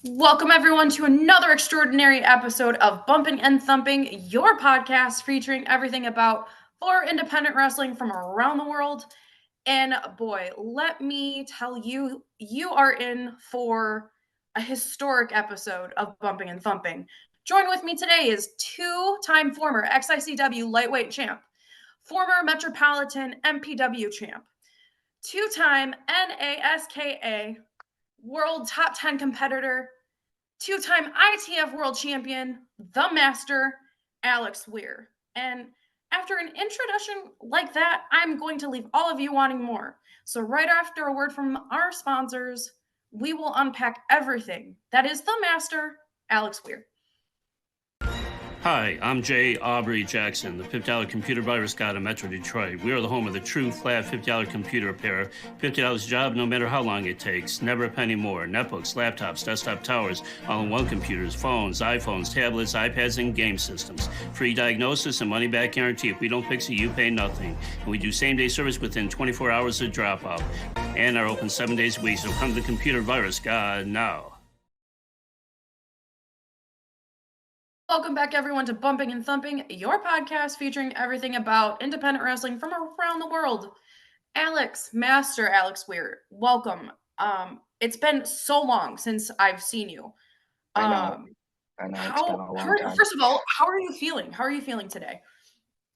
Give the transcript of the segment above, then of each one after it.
Welcome, everyone, to another extraordinary episode of Bumping and Thumping, your podcast featuring everything about for independent wrestling from around the world. And boy, let me tell you, you are in for a historic episode of Bumping and Thumping. Join with me today is two-time former XICW lightweight champ, former Metropolitan MPW champ, two-time NASKA World Top 10 competitor, two-time ITF World Champion, the Master, Alex Weir. And after an introduction like that, I'm going to leave all of you wanting more. So right after a word from our sponsors, we will unpack everything that is the Master, Alex Weir. Hi, I'm Jay Aubrey Jackson, the $50 computer virus god of Metro Detroit. We are the home of the true flat $50 computer repair. $50 job no matter how long it takes. Never a penny more. Netbooks, laptops, desktop towers, all-in-one computers, phones, iPhones, tablets, iPads, and game systems. Free diagnosis and money-back guarantee. If we don't fix it, you pay nothing. And we do same-day service within 24 hours of drop-off. And are open 7 days a week, so come to the computer virus god now. Welcome back, everyone, to Bumping and Thumping, your podcast featuring everything about independent wrestling from around the world. Master Alex Weir, welcome. It's been so long since I've seen you. I know. It's been a long time. First of all, how are you feeling? How are you feeling today?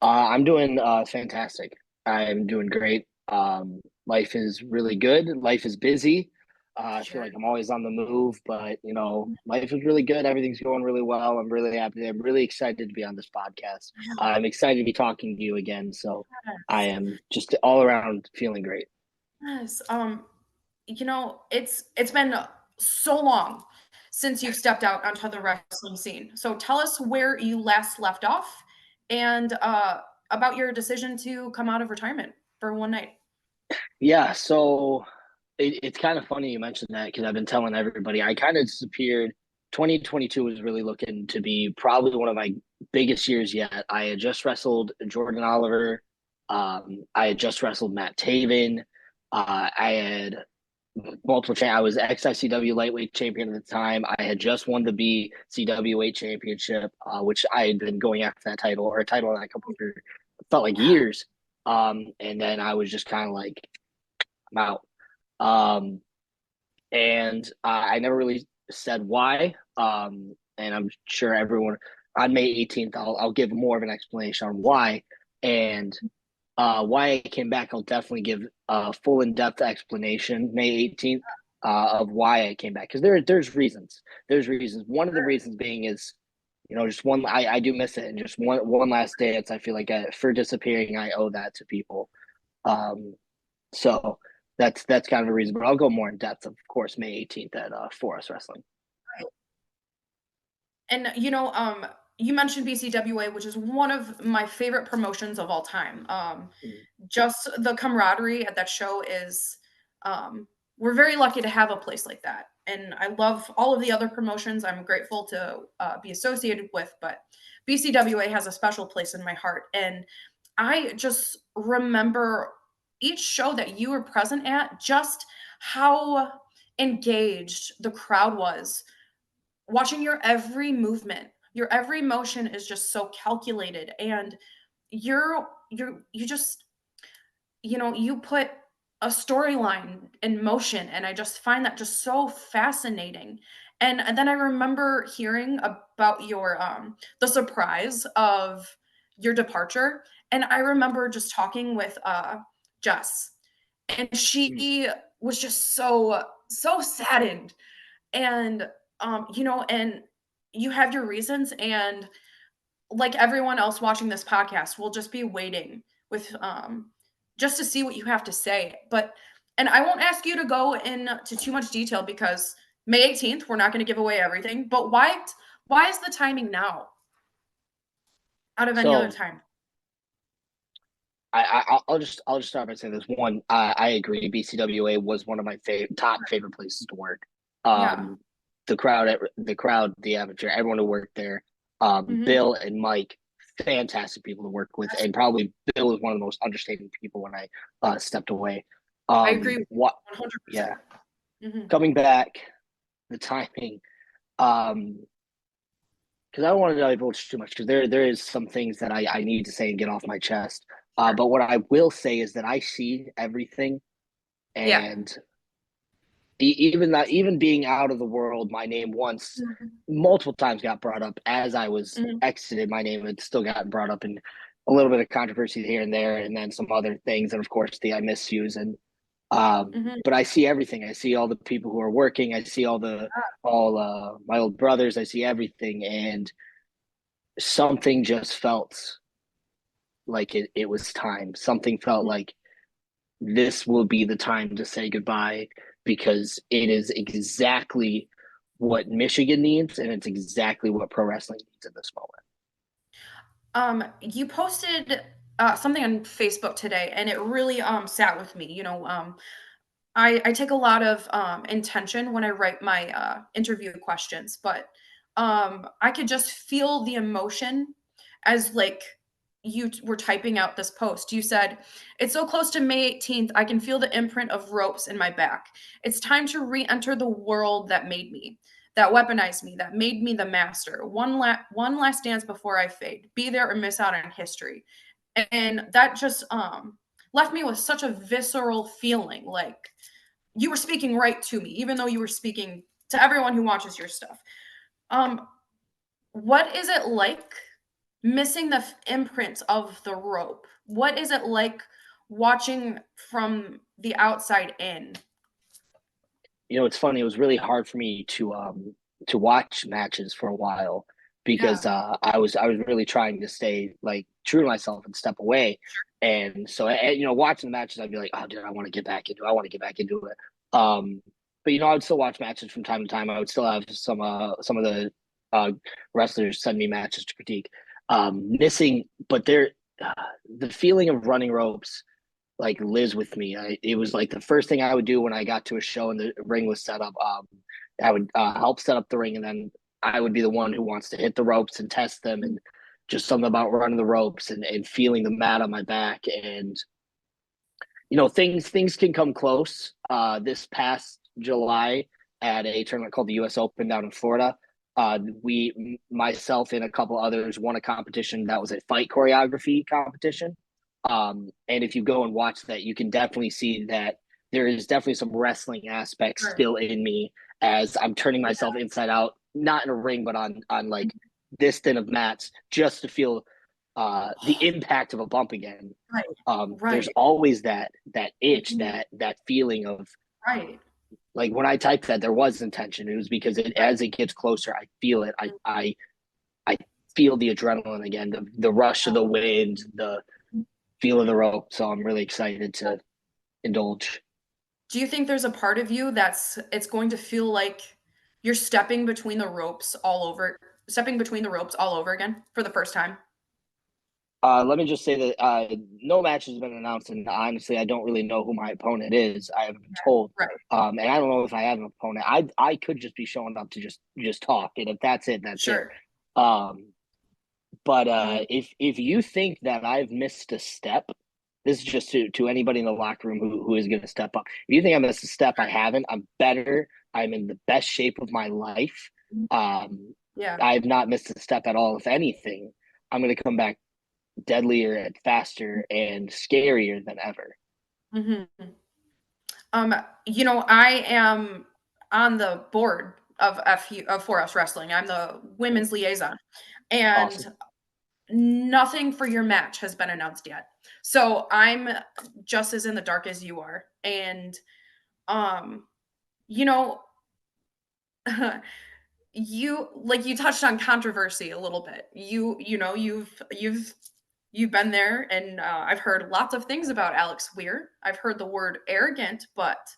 I'm doing fantastic. I'm doing great. Life is really good. Life is busy. I feel like I'm always on the move, but life is really good. Everything's going really well. I'm really happy. I'm really excited to be on this podcast. I'm excited to be talking to you again. So I am just all around feeling great. Yes. It's been so long since you've stepped out onto the wrestling scene. So tell us where you last left off and about your decision to come out of retirement for one night. Yeah. So it's kind of funny you mentioned that because I've been telling everybody I kind of disappeared. 2022 was really looking to be probably one of my biggest years yet. I had just wrestled Jordan Oliver. I had just wrestled Matt Taven. I had multiple I was XICW lightweight champion at the time. I had just won the BCW weight championship, which I had been going after that title or a title in that couple of years, felt like years. And then I was just kind of like, I'm out. And I never really said why. And I'm sure everyone on May 18th, I'll give more of an explanation on why. And why I came back, I'll definitely give a full in-depth explanation May 18th of why I came back. Because there's reasons. There's reasons. One of the reasons being is, just one, I do miss it. And just one last dance, I feel like for disappearing, I owe that to people. So that's kind of a reason, but I'll go more in depth, of course, May 18th at For Us Wrestling. And you mentioned BCWA, which is one of my favorite promotions of all time. Just the camaraderie at that show is, we're very lucky to have a place like that. And I love all of the other promotions I'm grateful to be associated with, but BCWA has a special place in my heart. And I just remember each show that you were present at, just how engaged the crowd was. Watching your every movement, your every motion is just so calculated, and you just you put a storyline in motion, and I just find that just so fascinating. And then I remember hearing about your the surprise of your departure, and I remember just talking with Jess, and she was just so saddened, and and you have your reasons, and like everyone else watching this podcast, we'll just be waiting with just to see what you have to say. And I won't ask you to go into too much detail because May 18th, we're not going to give away everything, but why is the timing now out of any other time? I'll just start by saying this. One, I agree. BCWA was one of my top favorite places to work. The crowd, the amateur, everyone who worked there. Bill and Mike, fantastic people to work with, and probably Bill is one of the most understated people when I stepped away. I agree. 100%. Yeah. Coming back, the timing. Um, because I don't want to divulge too much because there is some things that I need to say and get off my chest. Sure. But what I will say is that I see everything, Yeah. and even that, even being out of the world, my name once Mhm. multiple times got brought up as I was Mhm. exited. My name had still gotten brought up in a little bit of controversy here and there, and then some other things, and of course the I miss yous. And Mhm. but I see everything. I see all the people who are working. I see all my old brothers. I see everything, and something just felt like it was time. Something felt like this will be the time to say goodbye because it is exactly what Michigan needs, and it's exactly what pro wrestling needs at this moment. You posted something on Facebook today, and it really sat with me. I take a lot of intention when I write my interview questions, but I could just feel the emotion as like were typing out this post. You said, "It's so close to May 18th. I can feel the imprint of ropes in my back. It's time to re-enter the world that made me, that weaponized me, that made me the master. One last dance before I fade. Be there or miss out on history." And that just left me with such a visceral feeling, like you were speaking right to me, even though you were speaking to everyone who watches your stuff. Um, what is it like missing the imprint of the rope? What is it like watching from the outside in? You know, it's funny. It was really hard for me to watch matches for a while because Yeah. I was really trying to stay like true to myself and step away. And so watching the matches, I'd be like, oh, dude, I want to get back into. I want to get back into it. But I would still watch matches from time to time. I would still have some of the uh, wrestlers send me matches to critique. Missing, but uh, the feeling of running ropes like lives with me. It was like the first thing I would do when I got to a show and the ring was set up. I would help set up the ring, and then I would be the one who wants to hit the ropes and test them, and just something about running the ropes and feeling the mat on my back. And things can come close. This past July at a tournament called the U.S. Open down in Florida. Myself and a couple others won a competition that was a fight choreography competition. And if you go and watch that, you can definitely see that there is definitely some wrestling aspects Sure. still in me as I'm turning myself inside out, not in a ring, but on like this thin of mats, just to feel the impact of a bump again. Right. There's Right. always that itch, Mhm. that feeling of Right. like when I typed that there was intention. It was because Right. as it gets closer, I feel it. Mhm. I feel the adrenaline again, the rush of the wind, the feel of the rope. So I'm really excited to indulge. Do you think there's a part of you it's going to feel like you're stepping between the ropes all over again for the first time? Let me just say that no match has been announced, and honestly, I don't really know who my opponent is. I haven't been told, Right. and I don't know if I have an opponent. I could just be showing up to just talk, and if that's it, that's it. Sure. Um, but Mhm. if you think that I've missed a step, this is just to anybody in the locker room who is going to step up. If you think I missed a step, I haven't. I'm better. I'm in the best shape of my life. Mhm. Um, Yeah. I have not missed a step at all. If anything, I'm going to come back deadlier and faster and scarier than ever. Mhm. Um, I am on the board of FU of 4S Wrestling. I'm the women's liaison, and Awesome. nothing for your match has been announced yet. So I'm just as in the dark as you are. And um, you know, you touched on controversy a little bit. You've been there, and I've heard lots of things about Alex Weir. I've heard the word arrogant, but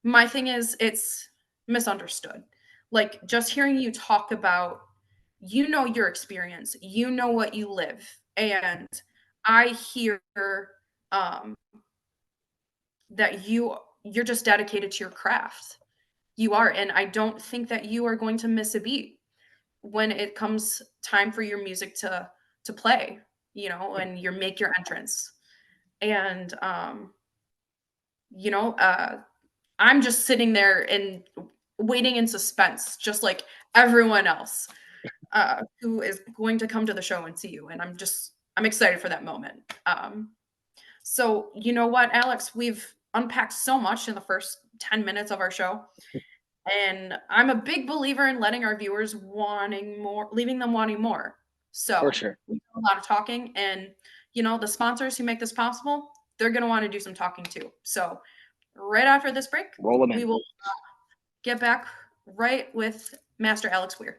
my thing is it's misunderstood. Like just hearing you talk about your experience, what you live, and I hear um that you're just dedicated to your craft. You are, and I don't think that you are going to miss a beat when it comes time for your music to play, and you make your entrance. And you know, uh I'm just sitting there in waiting in suspense, just like everyone else who is going to come to the show and see you. And I'm excited for that moment. So, you know what, Alex, we've unpacked so much in the first 10 minutes of our show. And I'm a big believer in letting our viewers wanting more, leaving them wanting more. For So sure. we do a lot of talking, and the sponsors who make this possible, they're going to want to do some talking too. So right after this break, Roll them we in. will get back right with Master Alex Weir.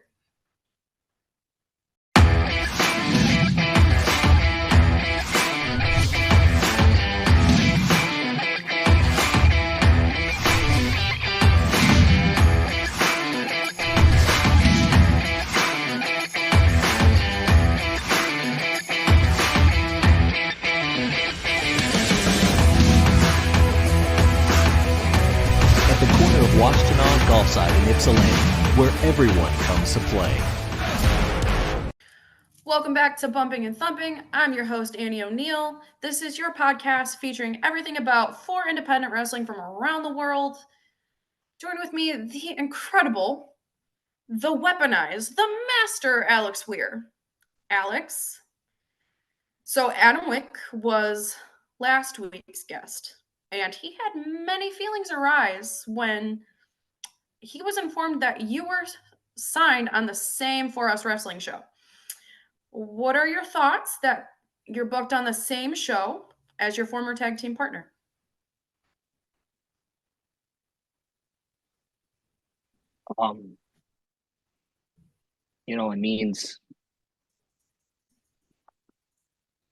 Washtenaw Golf Site in Ypsilanti, where everyone comes to play. Welcome back to Bumping and Thumping. I'm your host, Annie O'Neill. This is your podcast featuring everything about 4 independent wrestling from around the world. Join with me, the incredible, the weaponized, the master Alex Weir. Alex. So Adam Wick was last week's guest, and he had many feelings arise when he was informed that you were signed on the same For Us Wrestling show. What are your thoughts that you're booked on the same show as your former tag team partner? It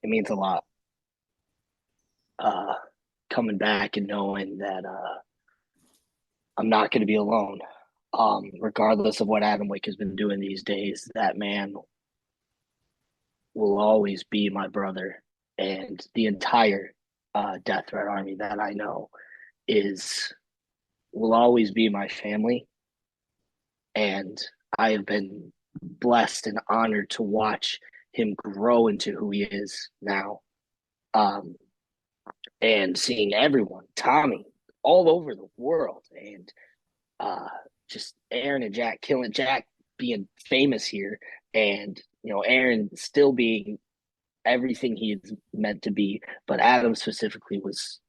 means a lot. Coming back and knowing that I'm not going to be alone. Regardless of what Adam Wick has been doing these days, that man will always be my brother, and the entire Death Threat Army that I know will always be my family. And I have been blessed and honored to watch him grow into who he is now. And seeing everyone, Tommy, all over the world, and just Aaron and Jack killing, Jack being famous here, and Aaron still being everything he's meant to be, but Adam specifically was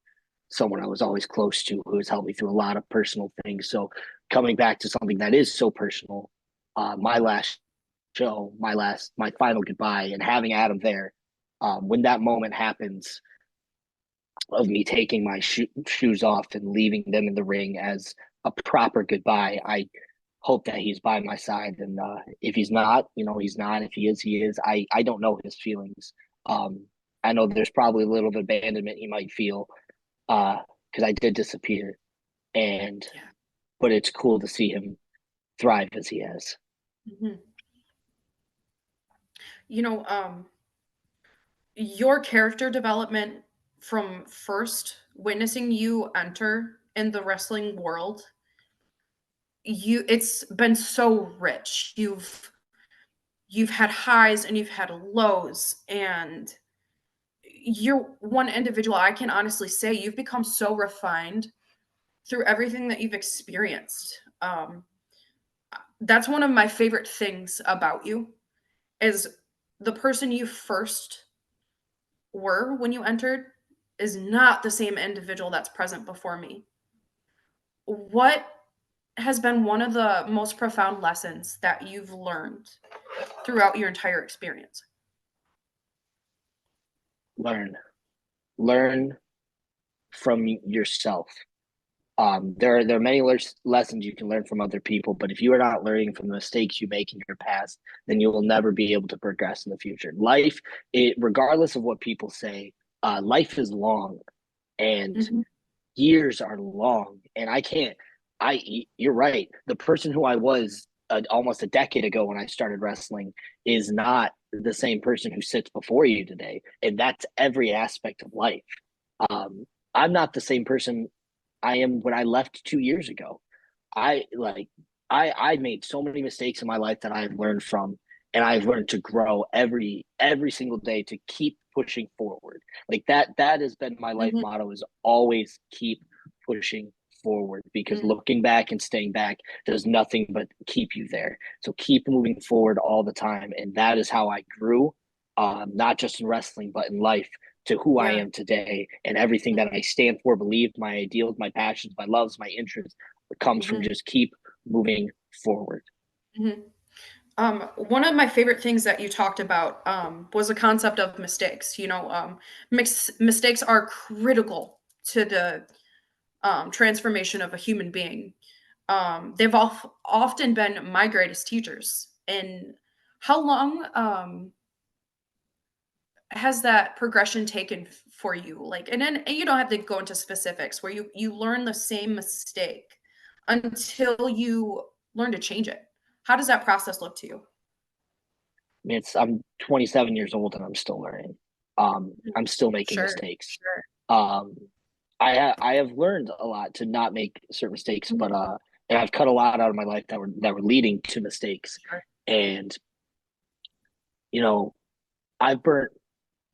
someone I was always close to, who has helped me through a lot of personal things. So coming back to something that is so personal, my last show, my final goodbye, and having Adam there, when that moment happens of me taking my shoes off and leaving them in the ring as a proper goodbye, I hope that he's by my side. And if he's not, he's not. If he is, he is. I don't know his feelings. I know there's probably a little bit of abandonment he might feel because I did disappear. But it's cool to see him thrive as he has. Mm-hmm. Your character development from first witnessing you enter in the wrestling world, it's been so rich. You've had highs and you've had lows, and you're one individual. I can honestly say you've become so refined through everything that you've experienced. That's one of my favorite things about you, is the person you first were when you entered is not the same individual that's present before me. What has been one of the most profound lessons that you've learned throughout your entire experience? Learn from yourself. There are many lessons you can learn from other people, but if you are not learning from the mistakes you make in your past, then you will never be able to progress in the future. Life, regardless of what people say, life is long, and years are long. And you're right. The person who I was almost a decade ago when I started wrestling is not the same person who sits before you today. And that's every aspect of life. I'm not the same person I am when I left 2 years ago. I made so many mistakes in my life that I've learned from, and I've learned to grow every single day to keep pushing forward. Like that has been my life motto, is always keep pushing forward, because looking back and staying back does nothing but keep you there. So keep moving forward all the time. And that is how I grew, not just in wrestling, but in life, to who I am today, and everything that I stand for, believe, my ideals, my passions, my loves, my interests, comes from just keep moving forward. One of my favorite things that you talked about was the concept of mistakes. Mistakes are critical to the transformation of a human being. They've often been my greatest teachers. And how long has that progression taken for you? Like, and then and you don't have to go into specifics where you learn the same mistake until you learn to change it. How does that process look to you? I mean, I'm 27 years old and I'm still learning. I'm still making Sure, mistakes. sure. Um, I have learned a lot to not make certain mistakes, but Mhm. and I've cut a lot out of my life that were leading to mistakes. Sure. And you know, I've burnt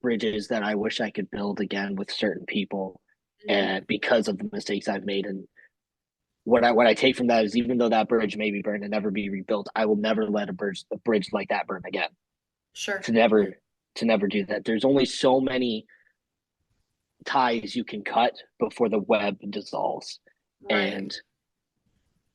bridges that I wish I could build again with certain people, Mhm. because of the mistakes I've made. And what I take from that is, even though that bridge may be burned and never be rebuilt, I will never let a bridge like that burn again. Sure. To never do that. There's only so many ties you can cut before the web dissolves. Right. And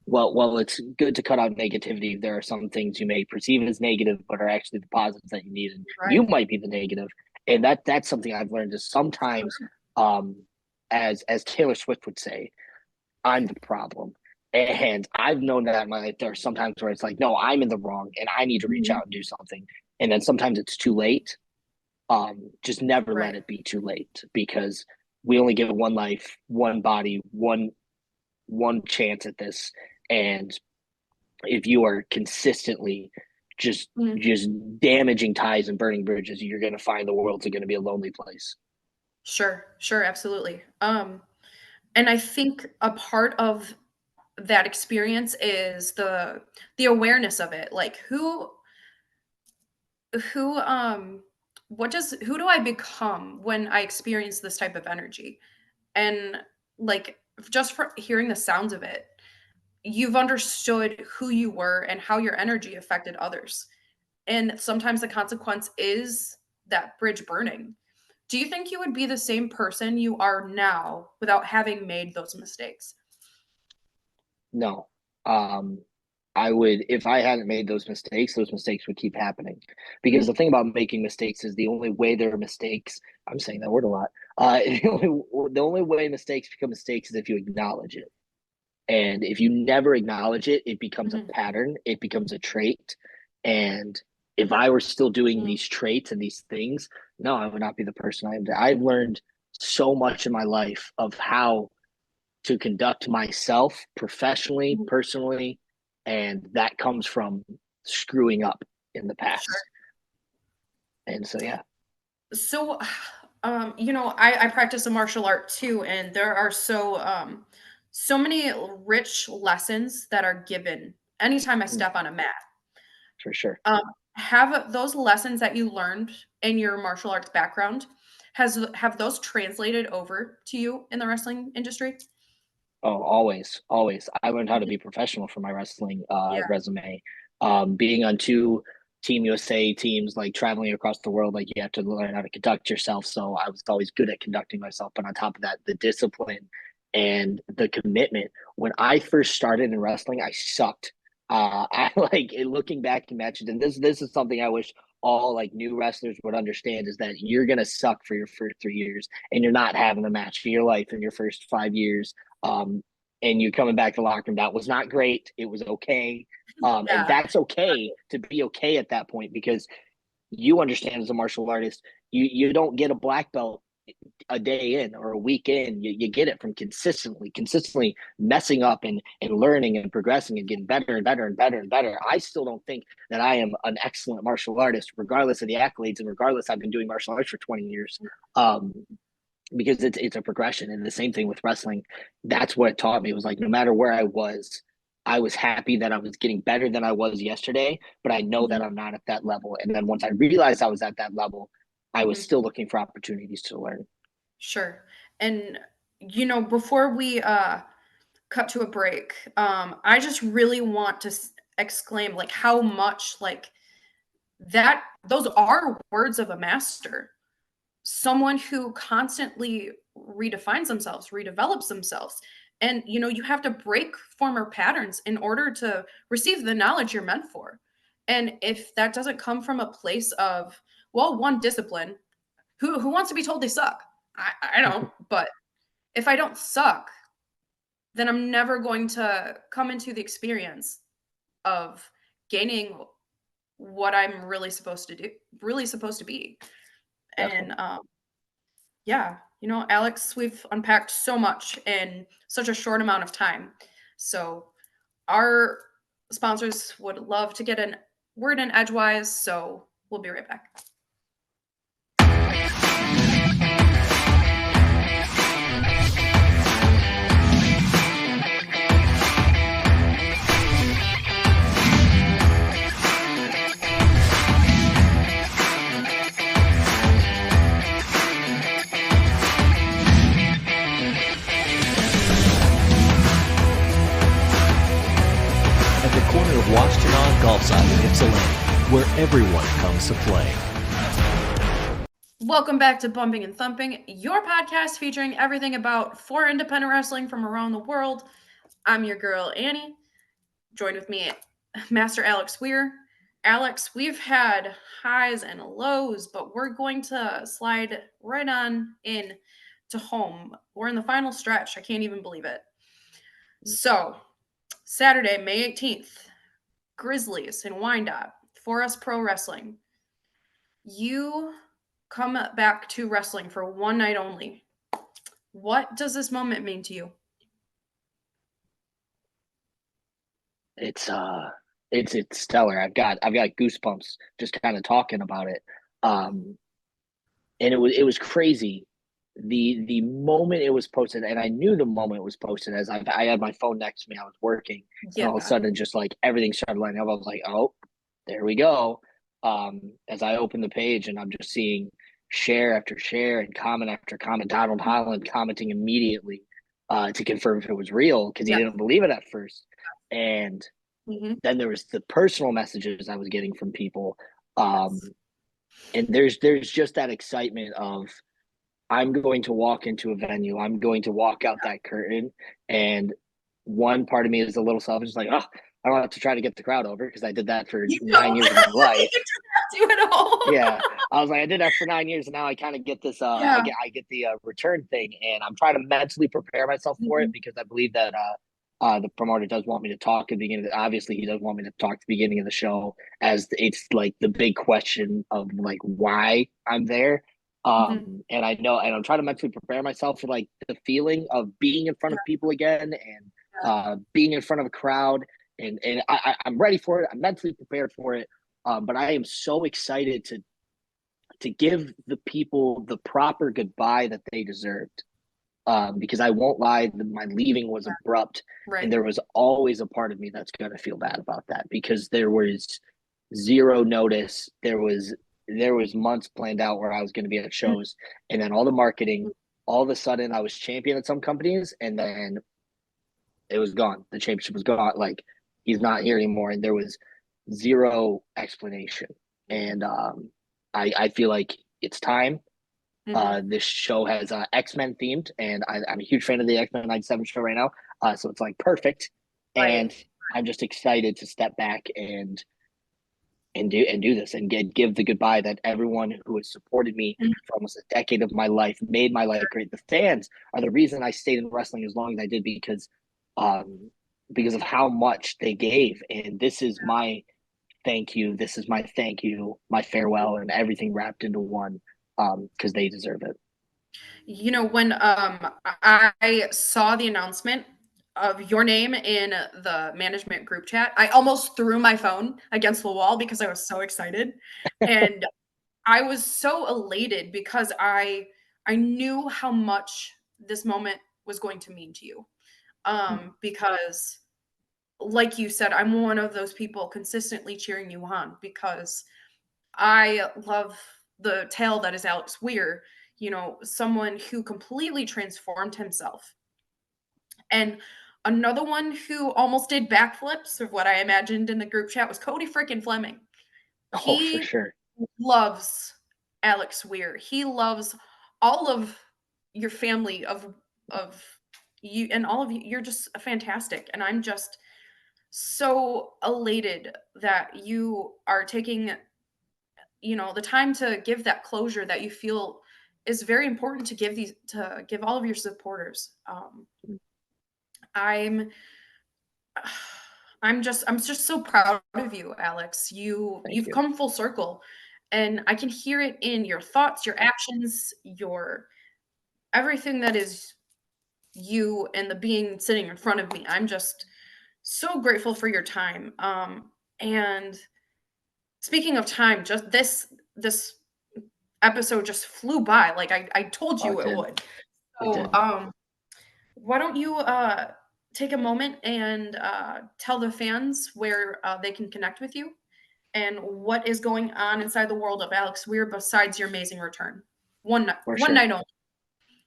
well, it's good to cut out negativity. There are some things you may perceive as negative, but are actually the positives that you need, and you Right. might be the negative. And that's something I've learned is sometimes, Sure. um, as Taylor Swift would say, I'm the problem. And I've known that in my life. There are sometimes where it's like, no, I'm in the wrong, and I need to reach Mhm. out and do something. And then sometimes it's too late. Just never let Right. it be too late, because we only get one life, one body, one chance at this. And if you are consistently just Mhm. just damaging ties and burning bridges, you're going to find the world's going to be a lonely place. Sure. Sure. Absolutely. And I think a part of that experience is the awareness of it. Like who who do I become when I experience this type of energy? And like just for hearing the sounds of it, you've understood who you were and how your energy affected others. And sometimes the consequence is that bridge burning. Do you think you would be the same person you are now without having made those mistakes? No. Um, I would, if I hadn't made those mistakes would keep happening. Because the Mhm. thing about making mistakes is the only way there are mistakes, I'm saying that word a lot. The only way mistakes become mistakes is if you acknowledge it. And if you never acknowledge it, it becomes a Mhm. pattern, it becomes a trait. And if I were still doing Mhm. these traits and these things, no, I would not be the person I am today. I've learned so much in my life of how to conduct myself professionally, Mhm. personally, and that comes from screwing up in the Sure. past. And so, yeah. So, I practice a martial art too, and there are so many rich lessons that are given anytime I Mm, step on a mat. for sure. Um, have those lessons that you learned in your martial arts background have those translated over to you in the wrestling industry? Oh, always, always. I learned how to Mhm. be professional for my wrestling Yeah, resume. Being on two Team USA teams, like traveling across the world, like you have to learn how to conduct yourself. So I was always good at conducting myself. But on top of that, the discipline and the commitment. When I first started in wrestling, I sucked. I like looking back to matches, and this is something I wish all like new wrestlers would understand, is that you're gonna suck for your first 3 years, and you're not having a match for your life in your first 5 years. um, and you coming back to the locker room, that was not great. It was okay. And yeah, that's okay to be okay at that point, because you understand as a martial artist, you don't get a black belt a day in or a week in. You get it from consistently messing up and learning and progressing and getting better and better and better and better. I still don't think that I am an excellent martial artist, regardless of the accolades and regardless I've been doing martial arts for 20 years. Um, because it's a progression. And the same thing with wrestling. That's what it taught me. It was like, no matter where I was happy that I was getting better than I was yesterday, but I know that mhm, I'm not at that level. And then once I realized I was at that level, I was mhm. still looking for opportunities to learn. Sure. And before we cut to a break, I just really want to exclaim like how much like that those are words of a master, someone who constantly redefines themselves, redevelops themselves. And you have to break former patterns in order to receive the knowledge you're meant for. And if that doesn't come from a place of, well, one, discipline, who wants to be told they suck? I don't, but if I don't suck, then I'm never going to come into the experience of gaining what I'm really supposed to do, really supposed to be. Definitely. And yeah, Alex, we've unpacked so much in such a short amount of time. So our sponsors would love to get a word in edgewise, so we'll be right back. Corner of Washington Golfside in Ypsilanti, where everyone comes to play. Welcome back to Bumping and Thumping, your podcast featuring everything about four independent wrestling from around the world. I'm your girl, Annie. Joined with me, Master Alex Weir. Alex, we've had highs and lows, but we're going to slide right on in to home. We're in the final stretch. I can't even believe it. So, Saturday, May 18th, Grizzlies in Wyandotte, For Us Pro Wrestling. You come back to wrestling for one night only. What does this moment mean to you? It's stellar. I've got goosebumps just kind of talking about it. And it was crazy. The moment it was posted, and I knew the moment it was posted as I had my phone next to me, I was working, and all of a sudden just like everything started lining up. I was like, oh, there we go. As I opened the page and I'm just seeing share after share and comment after comment, Donald Holland commenting immediately to confirm if it was real because he didn't believe it at first. And then there was the personal messages I was getting from people. And there's just that excitement of I'm going to walk into a venue. I'm going to walk out that curtain. And one part of me is a little selfish, like, oh, I don't have to try to get the crowd over because I did that for 9 years of my life. You do it all. Yeah. I was like, I did that for 9 years, and now I kind of get this I get the return thing, and I'm trying to mentally prepare myself for it because I believe that the promoter does want me to talk at the beginning. Obviously, he does want me to talk at the beginning of the show, as it's like the big question of like why I'm there. And I know, and I'm trying to mentally prepare myself for like the feeling of being in front of people again and being in front of a crowd. And I'm ready for it. I'm mentally prepared for it. But I am so excited to give the people the proper goodbye that they deserved. Because I won't lie, my leaving was abrupt, and there was always a part of me that's going to feel bad about that because there was zero notice. There was months planned out where I was going to be at shows, and then all the marketing, all of a sudden I was champion at some companies, and then it was gone. The championship was gone. Like, he's not here anymore, and there was zero explanation. And I feel like it's time. This show has X-Men themed, and I'm a huge fan of the X-Men 97 show right now. So it's like perfect. And I'm just excited to step back and do this and give the goodbye that everyone who has supported me for almost a decade of my life, made my life great. The fans are the reason I stayed in wrestling as long as I did because of how much they gave. And this is my thank you. This is my thank you, my farewell, and everything wrapped into one. Because they deserve it. When I saw the announcement of your name in the management group chat, I almost threw my phone against the wall because I was so excited. And I was so elated because I knew how much this moment was going to mean to you. Because like you said, I'm one of those people consistently cheering you on because I love the tale that is Alex Weir, someone who completely transformed himself. And Another one who almost did backflips of what I imagined in the group chat was Cody freaking Fleming. Oh, for He sure. loves Alex Weir. He loves all of your family of you and all of you. You're just fantastic. And I'm just so elated that you are taking, the time to give that closure that you feel is very important to give all of your supporters. I'm I'm just so proud of you, Alex. Thank You've you. come full circle, and I can hear it in your thoughts, your actions, your everything that is you and the being sitting in front of me. I'm just so grateful for your time. And speaking of time, just this episode just flew by. Like I told Oh, you it it did. would. It So did. why don't you take a moment and tell the fans where they can connect with you and what is going on inside the world of Alex Weir besides your amazing return? For One sure. night only.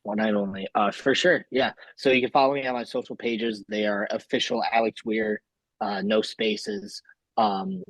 One night only. For sure. Yeah. So you can follow me on my social pages. They are official Alex Weir, no spaces. Um,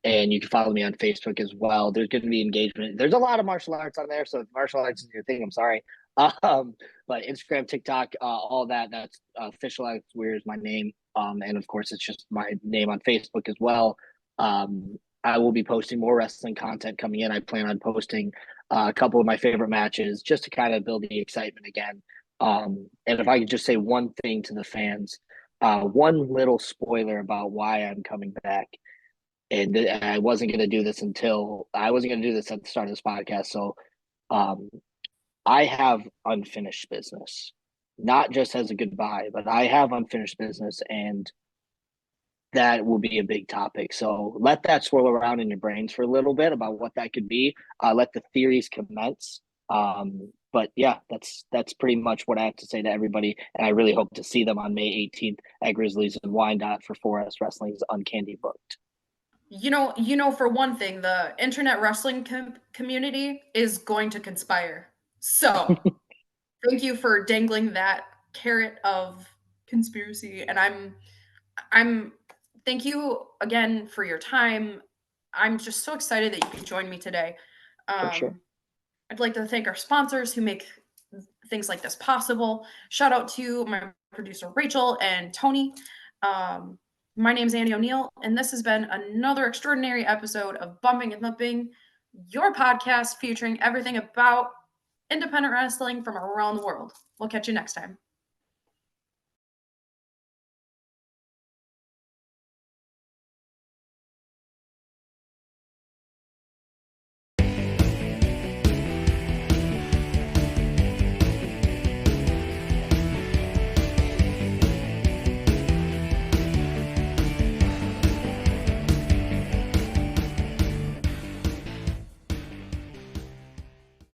and you can follow me on Facebook as well. There's going to be engagement. There's a lot of martial arts on there. So if martial arts is your thing, I'm sorry. But Instagram, TikTok, all that. That's official Alex Weir is my name. And of course, it's just my name on Facebook as well. I will be posting more wrestling content coming in. I plan on posting a couple of my favorite matches just to kind of build the excitement again. And if I could just say one thing to the fans, one little spoiler about why I'm coming back. And I wasn't going to do this I wasn't going to do this at the start of this podcast. So um, I have unfinished business, not just as a goodbye, but I have unfinished business. And that will be a big topic. So let that swirl around in your brains for a little bit about what that could be. Let the theories commence. But yeah, that's pretty much what I have to say to everybody. And I really hope to see them on May 18th at Grizzlies in Wyandotte for 4S Wrestling's Uncandy Booked. For one thing, the internet wrestling community is going to conspire. So thank you for dangling that carrot of conspiracy, and I'm thank you again for your time. I'm just so excited that you could join me today. For sure. I'd like to thank our sponsors who make things like this possible. Shout out to my producer Rachel and Tony. My name's Annie O'Neill, and this has been another extraordinary episode of Bumping and Thumping, your podcast featuring everything about independent wrestling from around the world. We'll catch you next time.